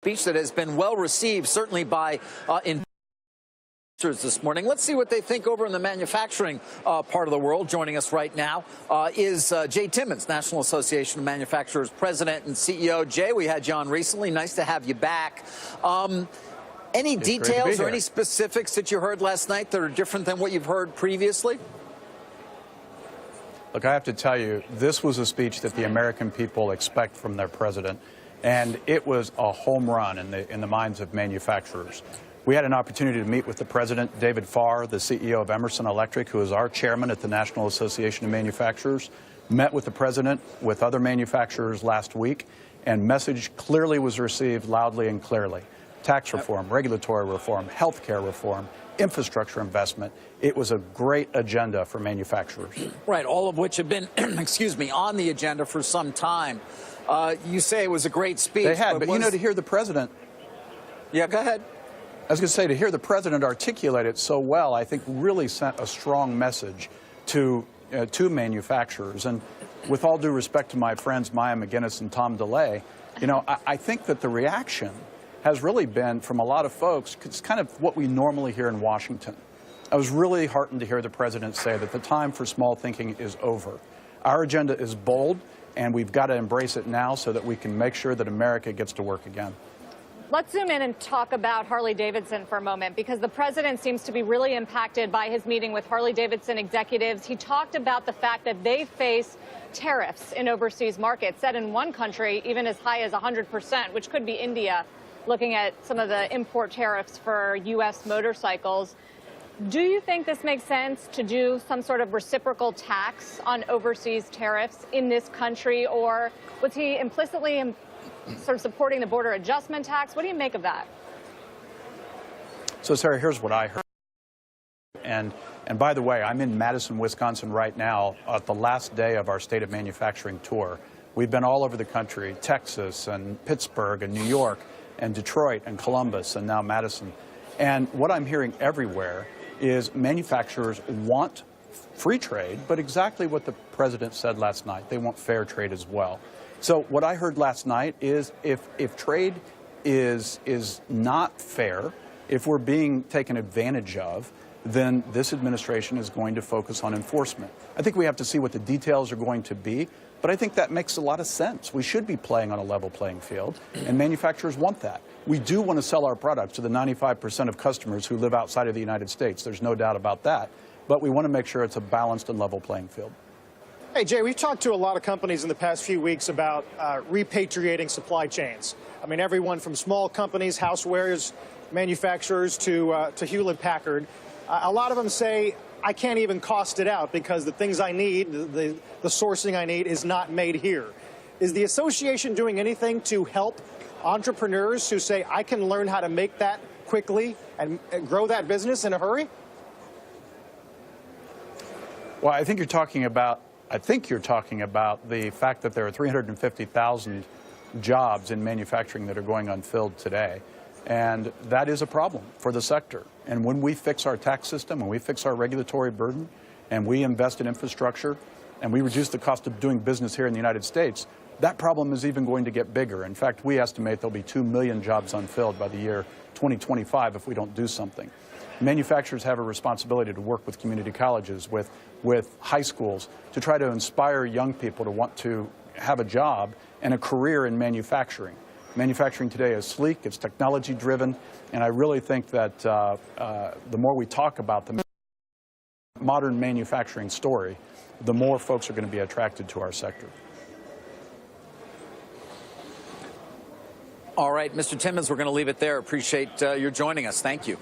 Speech that has been well received, certainly by investors this morning. Let's see what they think over in the manufacturing part of the world. Joining us right now is Jay Timmons, National Association of Manufacturers President and CEO. Jay, we had you on recently. Nice to have you back. Any details or any specifics that you heard last night that are different than what you've heard previously? Look, I have to tell you, this was a speech that the American people expect from their president. And it was a home run in the minds of manufacturers. We had an opportunity to meet with the president, David Farr, the CEO of Emerson Electric, who is our chairman at the National Association of Manufacturers, met with the president, with other manufacturers last week, and message clearly was received loudly and clearly. Tax reform, regulatory reform, health care reform, infrastructure investment. It was a great agenda for manufacturers. Right, all of which have been, excuse me, on the agenda for some time. You say it was a great speech. They had, but you know, to hear the president. Yeah, go ahead. I was going to say, to hear the president articulate it so well, I think really sent a strong message to manufacturers. And with all due respect to my friends Maya McGinnis and Tom DeLay, you know, I think that the reaction has really been from a lot of folks. It's kind of what we normally hear in Washington. I was really heartened to hear the president say that the time for small thinking is over. Our agenda is bold, and we've got to embrace it now so that we can make sure that America gets to work again. Let's zoom in and talk about Harley-Davidson for a moment, because the president seems to be really impacted by his meeting with Harley-Davidson executives. He talked about the fact that they face tariffs in overseas markets, said in one country even as high as 100%, which could be India, looking at some of the import tariffs for U.S. motorcycles. Do you think this makes sense to do some sort of reciprocal tax on overseas tariffs in this country, or was he implicitly sort of supporting the border adjustment tax? What do you make of that? So, Sarah, here's what I heard. And by the way, I'm in Madison, Wisconsin right now at the last day of our State of Manufacturing tour. We've been all over the country, Texas and Pittsburgh and New York and Detroit and Columbus and now Madison. And what I'm hearing everywhere is manufacturers want free trade, but exactly what the president said last night. They want fair trade as well. So what I heard last night is if trade is not fair, if we're being taken advantage of, then this administration is going to focus on enforcement. I think we have to see what the details are going to be, but I think that makes a lot of sense. We should be playing on a level playing field, and manufacturers want that. We do want to sell our products to the 95% of customers who live outside of the United States. There's no doubt about that. But we want to make sure it's a balanced and level playing field. Hey, Jay, we've talked to a lot of companies in the past few weeks about repatriating supply chains. I mean, everyone from small companies, housewares, manufacturers to Hewlett-Packard. A lot of them say, I can't even cost it out because the things I need, the sourcing I need is not made here. Is the association doing anything to help entrepreneurs who say, I can learn how to make that quickly and grow that business in a hurry? Well, I think you're talking about the fact that there are 350,000 jobs in manufacturing that are going unfilled today. And that is a problem for the sector. And when we fix our tax system, when we fix our regulatory burden, and we invest in infrastructure, and we reduce the cost of doing business here in the United States, that problem is even going to get bigger. In fact, we estimate there'll be 2 million jobs unfilled by the year 2025 if we don't do something. Manufacturers have a responsibility to work with community colleges, with high schools, to try to inspire young people to want to have a job and a career in manufacturing. Manufacturing today is sleek, it's technology driven, and I really think that the more we talk about the modern manufacturing story, the more folks are going to be attracted to our sector. All right, Mr. Timmons, we're going to leave it there. Appreciate your joining us. Thank you.